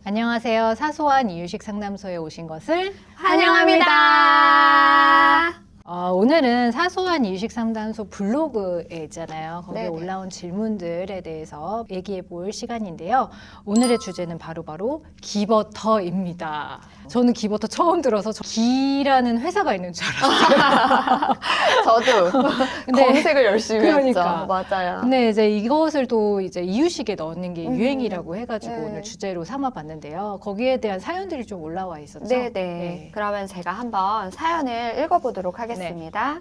안녕하세요. 사소한 이유식 상담소에 오신 것을 환영합니다. 오늘은 사소한 이유식 상담소 블로그에 있잖아요. 거기에 네네. 올라온 질문들에 대해서 얘기해 볼 시간인데요. 오늘의 주제는 바로 기버터입니다. 저는 기버터 처음 들어서 기라는 회사가 있는 줄 알았어요. 저도 근데 검색을 열심히 그러니까. 했죠. 맞아요. 근데 이제 이것을 또 이제 이유식에 넣는 게 유행이라고 해가지고 네. 오늘 주제로 삼아봤는데요. 거기에 대한 사연들이 좀 올라와 있었죠. 네네. 네. 그러면 제가 한번 사연을 읽어보도록 하겠습니다.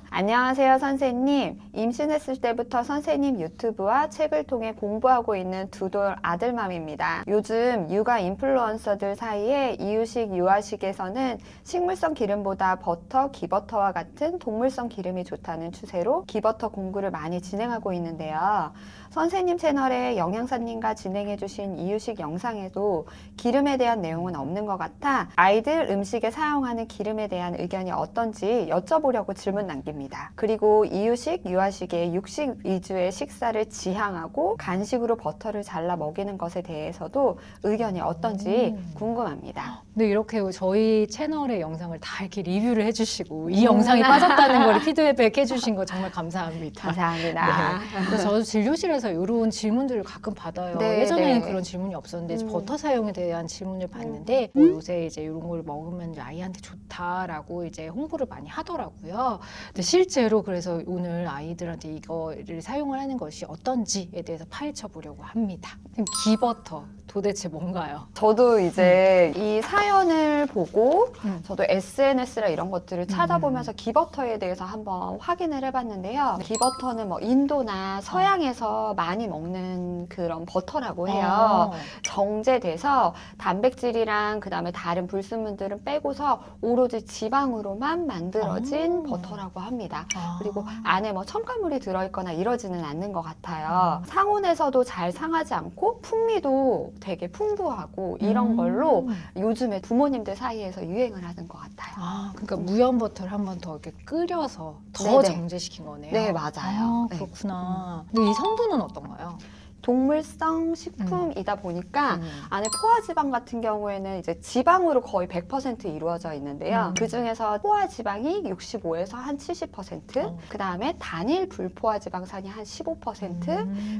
안녕하세요, 선생님. 임신했을 때부터 선생님 유튜브와 책을 통해 공부하고 있는 두돌 아들맘입니다. 요즘 육아 인플루언서들 사이에 이유식, 유아식에서는 식물성 기름보다 버터, 기버터와 같은 동물성 기름이 좋다는 추세로 기버터 공부를 많이 진행하고 있는데요. 선생님 채널에 영양사님과 진행해주신 이유식 영상에도 기름에 대한 내용은 없는 것 같아 아이들 음식에 사용하는 기름에 대한 의견이 어떤지 여쭤보려고 질문 남깁니다. 그리고 이유식, 유아식의 육식 위주의 식사를 지향하고 간식으로 버터를 잘라 먹이는 것에 대해서도 의견이 어떤지 궁금합니다. 근데 이렇게 저희 채널의 영상을 다 이렇게 리뷰를 해주시고 이 영상이 빠졌다는 걸 피드백 해주신 거 정말 감사합니다. 감사합니다. 네. 그래서 저도 진료실에서 이런 질문들을 가끔 받아요. 네, 예전에는 네. 그런 질문이 없었는데 버터 사용에 대한 질문을 받는데 뭐 요새 이제 이런 걸 먹으면 이제 아이한테 좋다라고 이제 홍보를 많이 하더라고요. 근데 실제로 그래서 오늘 아이들한테 이거를 사용을 하는 것이 어떤지에 대해서 파헤쳐 보려고 합니다. 그럼 기버터 도대체 뭔가요? 저도 이제 이 사연을 보고 저도 음. SNS나 이런 것들을 찾아보면서 기버터에 대해서 한번 확인을 해봤는데요. 기버터는 뭐 인도나 서양에서 많이 먹는 그런 버터라고 해요. 정제돼서 단백질이랑 그다음에 다른 불순물들은 빼고서 오로지 지방으로만 만들어진 버터라고 합니다. 그리고 안에 뭐 첨가물이 들어있거나 이러지는 않는 것 같아요. 상온에서도 잘 상하지 않고 풍미도 되게 풍부하고 이런 걸로 요즘에 부모님들 사이에서 유행을 하는 것 같아요. 그러니까 무염 버터를 한 번 더 이렇게 끓여서 더 네네. 정제시킨 거네요. 네, 맞아요. 네. 그렇구나. 근데 이 성분은 어떤가요? 동물성 식품이다 보니까 안에 포화지방 같은 경우에는 이제 지방으로 거의 100% 이루어져 있는데요. 그 중에서 포화지방이 65에서 한 70%, 그 다음에 단일 불포화지방산이 한 15%,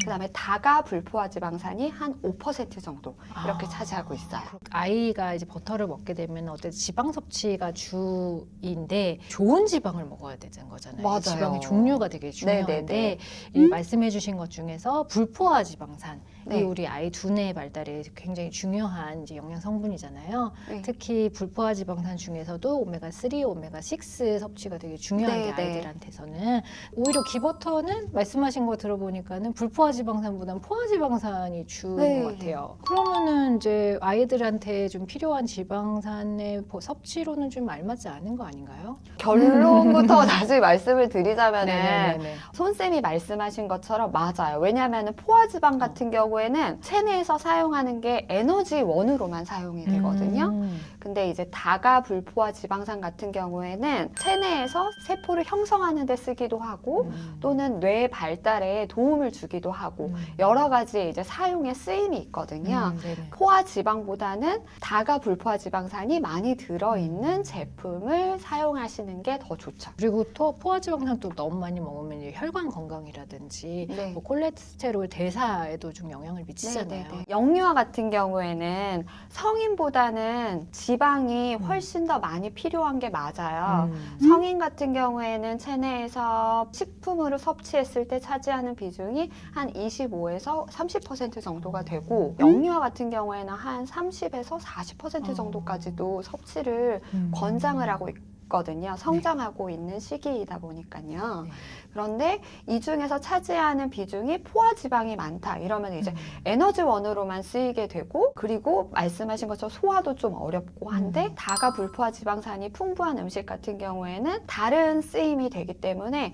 그 다음에 다가 불포화지방산이 한 5% 정도 이렇게 차지하고 있어요. 아이가 이제 버터를 먹게 되면 어쨌든 지방 섭취가 주인데 좋은 지방을 먹어야 되는 거잖아요. 맞아요. 지방의 종류가 되게 중요한데 네네네. 이 말씀해주신 것 중에서 불포화 지방산 네. 이 우리 아이 두뇌 발달에 굉장히 중요한 이제 영양 성분이잖아요. 네. 특히 불포화 지방산 중에서도 오메가 3, 오메가 6 섭취가 되게 중요한데 네네. 아이들한테서는 오히려 기버터는 말씀하신 거 들어보니까는 불포화 지방산보다는 포화 지방산이 주인 네. 것 같아요. 그러면은 이제 아이들한테 좀 필요한 지방산의 섭취로는 좀 알맞지 않은 거 아닌가요? 결론부터 다시 말씀을 드리자면은 네네네네. 손쌤이 말씀하신 것처럼 맞아요. 왜냐하면 포화지방 같은 경우에는 체내에서 사용하는 게 에너지 원으로만 사용이 되거든요. 근데 이제 다가 불포화 지방산 같은 경우에는 체내에서 세포를 형성하는 데 쓰기도 하고 또는 뇌 발달에 도움을 주기도 하고 여러 가지 이제 사용의 쓰임이 있거든요. 네네. 포화 지방보다는 다가 불포화 지방산이 많이 들어있는 제품을 사용하시는 게 더 좋죠. 그리고 또 포화지방산도 너무 많이 먹으면 이제 혈관 건강이라든지 네. 뭐 콜레스테롤 대사에도 좀 영향을 미치잖아요. 네네네. 영유아 같은 경우에는 성인보다는 지방이 훨씬 더 많이 필요한 게 맞아요. 성인 같은 경우에는 체내에서 식품으로 섭취했을 때 차지하는 비중이 한 25에서 30% 정도가 되고 영유아 같은 경우에는 한 30에서 40% 정도까지도 섭취를 권장을 하고 있거든요. 성장하고 있는 시기이다 보니까요. 네. 그런데 이 중에서 차지하는 비중이 포화지방이 많다 이러면 이제 에너지원으로만 쓰이게 되고 그리고 말씀하신 것처럼 소화도 좀 어렵고 한데 다가 불포화지방산이 풍부한 음식 같은 경우에는 다른 쓰임이 되기 때문에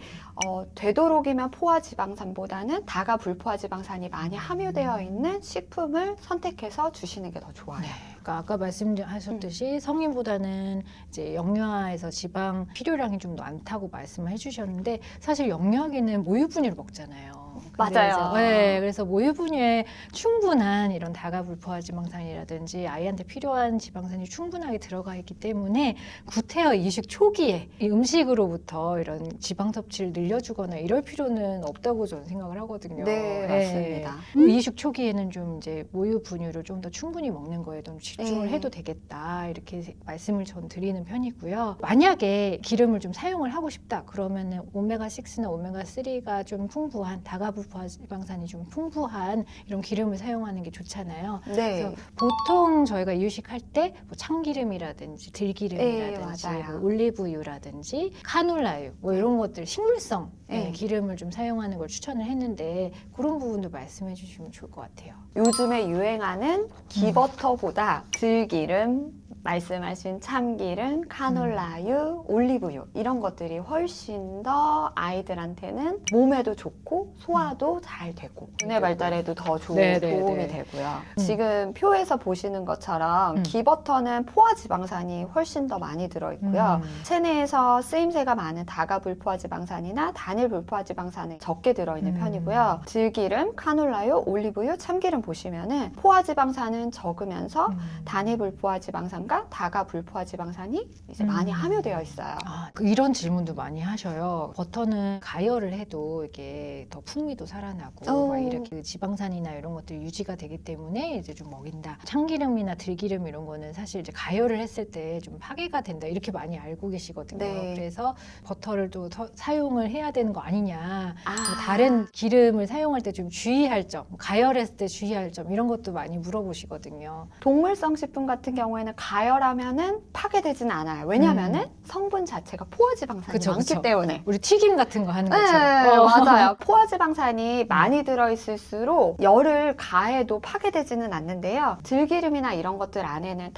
되도록이면 포화지방산보다는 다가 불포화지방산이 많이 함유되어 있는 식품을 선택해서 주시는 게 더 좋아요. 네. 그러니까 아까 말씀하셨듯이 성인보다는 이제 영유아에서 지방 필요량이 좀 많다고 말씀을 해주셨는데 사실 영유아기는 모유분유를 먹잖아요. 맞아요. 그래서 모유 분유에 충분한 이런 다가불포화 지방산이라든지 아이한테 필요한 지방산이 충분하게 들어가 있기 때문에 구태여 이식 초기에 이 음식으로부터 이런 지방 섭취를 늘려주거나 이럴 필요는 없다고 저는 생각을 하거든요. 네, 맞습니다. 이식 초기에는 좀 이제 모유 분유를 좀 더 충분히 먹는 거에 좀 집중을 해도 되겠다 이렇게 말씀을 전 드리는 편이고요. 만약에 기름을 좀 사용을 하고 싶다 그러면은 오메가6나 오메가3가 좀 풍부한 다가불포화 지방산이 좀 풍부한 이런 기름을 사용하는 게 좋잖아요. 네. 그래서 보통 저희가 이유식할 때 뭐 참기름이라든지 들기름이라든지 네, 맞아요. 뭐 올리브유라든지 카놀라유 뭐 이런 것들 식물성 네. 기름을 좀 사용하는 걸 추천을 했는데 그런 부분도 말씀해 주시면 좋을 것 같아요. 요즘에 유행하는 기버터보다 들기름, 말씀하신 참기름, 카놀라유, 올리브유 이런 것들이 훨씬 더 아이들한테는 몸에도 좋고 소화도 잘 되고 두뇌 발달에도 더 네, 도움이 네. 되고요. 지금 표에서 보시는 것처럼 음. 기버터는 포화 지방산이 훨씬 더 많이 들어있고요. 체내에서 쓰임새가 많은 다가불포화 지방산이나 단일 불포화 지방산이 적게 들어있는 편이고요. 들기름, 카놀라유, 올리브유, 참기름 보시면은 포화 지방산은 적으면서 단일 불포화 지방산과 다가불포화 지방산이 이제 많이 함유되어 있어요. 이런 질문도 많이 하셔요. 버터는 가열을 해도 이게 더 풍미도 살아나고 막 이렇게 지방산이나 이런 것들이 유지가 되기 때문에 이제 좀 먹인다. 참기름이나 들기름 이런 거는 사실 이제 가열을 했을 때 좀 파괴가 된다 이렇게 많이 알고 계시거든요. 네. 그래서 버터를 또 사용을 해야 되는 거 아니냐. 뭐 다른 기름을 사용할 때 좀 주의할 점, 가열했을 때 주의할 점 이런 것도 많이 물어보시거든요. 동물성 식품 같은 경우에는 가열하면은 파괴되진 않아요. 왜냐면은 성분 자체가 포화지방산이 많기 때문에. 우리 튀김 같은 거 하는 네, 것처럼. 맞아요. 포화지방산이 많이 들어있을수록 열을 가해도 파괴되지는 않는데요. 들기름이나 이런 것들 안에는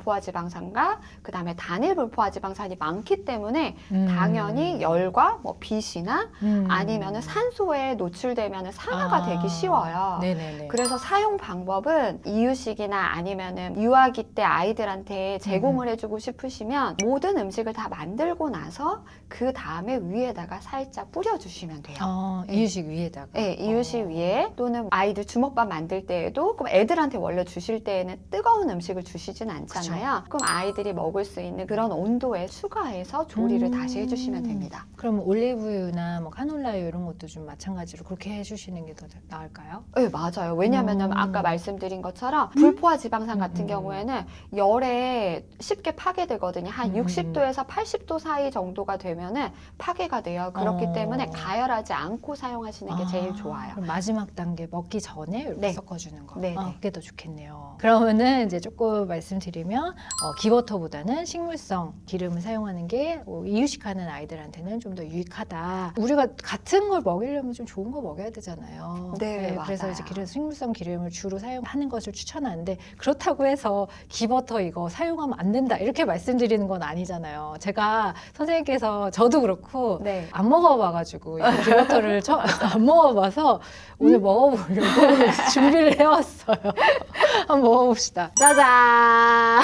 다가불포화지방산과 그 다음에 단일불포화지방산이 많기 때문에 당연히 열과 뭐 빛이나 아니면은 산소에 노출되면 산화가 되기 쉬워요. 네네네. 그래서 사용 방법은 이유식이나 아니면은 유아기 때 아이들한테 제공을 해주고 싶으시면 모든 음식을 다 만들고 나서 그 다음에 위에다가 살짝 뿌려주시면 돼요. 이유식 위에다가. 네, 이유식 위에 또는 아이들 주먹밥 만들 때에도 그럼 애들한테 원래 주실 때에는 뜨거운 음식을 주시진 않잖아요. 그럼 아이들이 먹을 수 있는 그런 온도에 추가해서 조리를 다시 해주시면 됩니다. 그럼 올리브유나 뭐 카놀라유 이런 것도 좀 마찬가지로 그렇게 해주시는 게 더 나을까요? 네, 맞아요. 왜냐면은 아까 말씀드린 것처럼 불포화 지방산 같은 경우에는 열에 쉽게 파괴되거든요. 한 60도에서 80도 사이 정도가 되면은 파괴가 돼요. 그렇기 때문에 가열하지 않고 사용하시는 게 제일 좋아요. 그럼 마지막 단계 먹기 전에 이렇게 네. 섞어주는 거. 네, 네. 그게 더 좋겠네요. 그러면은 이제 조금 말씀드리면 기버터보다는 식물성 기름을 사용하는 게 이유식하는 아이들한테는 좀 더 유익하다. 우리가 같은 걸 먹이려면 좀 좋은 거 먹여야 되잖아요. 네, 그래서 맞아요. 이제 식물성 기름을 주로 사용하는 것을 추천하는데 그렇다고 해서 기버터 이거 사용하면 안 된다 이렇게 말씀드리는 건 아니잖아요. 제가 선생님께서 저도 그렇고 네. 안 먹어봐가지고 이 기버터를 안 먹어봐서 오늘 먹어보려고 준비를 해왔어요. 한번 먹어봅시다. 짜잔!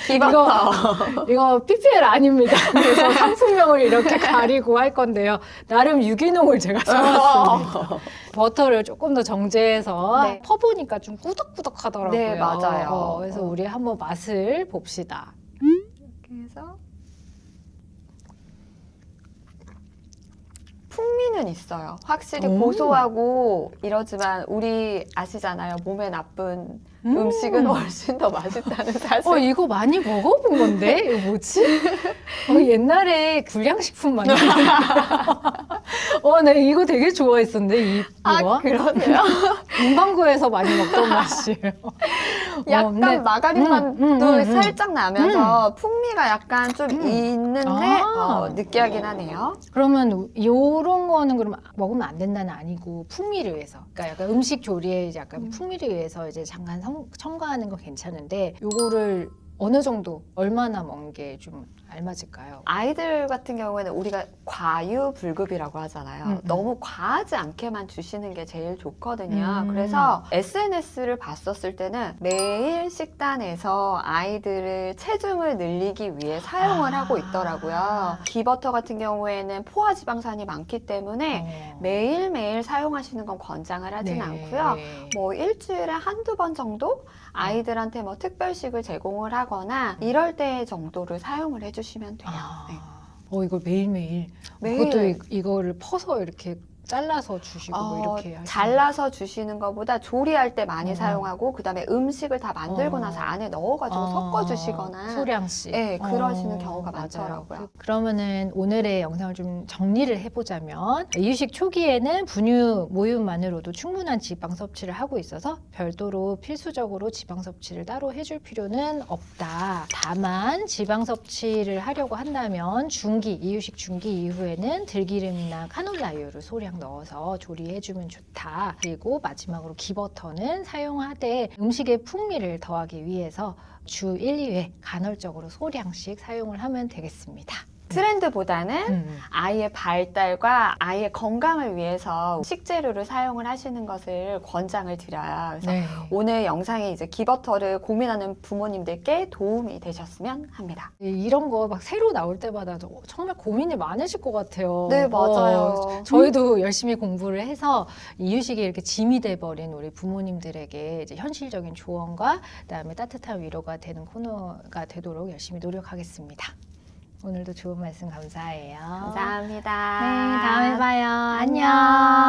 기버터. 이거 PPL 아닙니다. 그래서 상품명을 이렇게 가리고 할 건데요. 나름 유기농을 제가 사왔습니다. 버터를 조금 더 정제해서 네. 퍼보니까 좀 꾸덕꾸덕하더라고요. 네, 맞아요. 그래서 우리 한번 맛을 봅시다. 이렇게 해서 풍미는 있어요. 확실히 고소하고 이러지만 우리 아시잖아요. 몸에 나쁜 음식은 훨씬 더 맛있다는 사실. 이거 많이 먹어본 건데? 이거 뭐지? 옛날에 불량식품 많이 나 이거 되게 좋아했었는데, 이거. 그러세요? 문방구에서 많이 먹던 맛이에요. 약간 근데- 마가린 맛도 살짝 나면서 풍미가 약간 좀 있는데 느끼하긴 하네요. 그러면 요런 거는 그럼 먹으면 안 된다는 아니고 풍미를 위해서. 그러니까 약간 음식 조리에 이제 약간 풍미를 위해서 이제 잠깐 첨가하는 건 괜찮은데 요거를 어느 정도 얼마나 먹는 게 좀 알맞을까요? 아이들 같은 경우에는 우리가 과유불급이라고 하잖아요. 너무 과하지 않게만 주시는 게 제일 좋거든요. 그래서 SNS를 봤었을 때는 매일 식단에서 아이들을 체중을 늘리기 위해 사용을 하고 있더라고요. 기버터 같은 경우에는 포화지방산이 많기 때문에 매일매일 사용하시는 건 권장을 하진 네. 않고요. 뭐 일주일에 한두 번 정도 아이들한테 뭐 특별식을 제공을 하거나 이럴 때 정도를 사용을 해주시면 돼요. 네. 이걸 매일매일. 매일. 그것도 이거를 퍼서 이렇게 잘라서 주시고 뭐 이렇게 하시는 잘라서 주시는 것보다 조리할 때 많이 사용하고 그다음에 음식을 다 만들고 나서 안에 넣어가지고 섞어주시거나 소량씩. 네, 그러시는 경우가 맞아요. 많더라고요. 그러면은 오늘의 영상을 좀 정리를 해보자면 이유식 초기에는 분유 모유만으로도 충분한 지방 섭취를 하고 있어서 별도로 필수적으로 지방 섭취를 따로 해줄 필요는 없다. 다만 지방 섭취를 하려고 한다면 이유식 중기 이후에는 들기름이나 카놀라유를 소량 넣어서 조리해주면 좋다. 그리고 마지막으로 기버터는 사용하되 음식의 풍미를 더하기 위해서 주 1, 2회 간헐적으로 소량씩 사용을 하면 되겠습니다. 트렌드보다는 아이의 발달과 아이의 건강을 위해서 식재료를 사용을 하시는 것을 권장을 드려요. 그래서 네. 오늘 영상이 이제 기버터를 고민하는 부모님들께 도움이 되셨으면 합니다. 이런 거 막 새로 나올 때마다 정말 고민이 많으실 것 같아요. 네, 맞아요. 저희도 열심히 공부를 해서 이유식이 이렇게 짐이 돼버린 우리 부모님들에게 이제 현실적인 조언과 그다음에 따뜻한 위로가 되는 코너가 되도록 열심히 노력하겠습니다. 오늘도 좋은 말씀 감사해요. 감사합니다. 네, 다음에 봐요. 안녕. 안녕.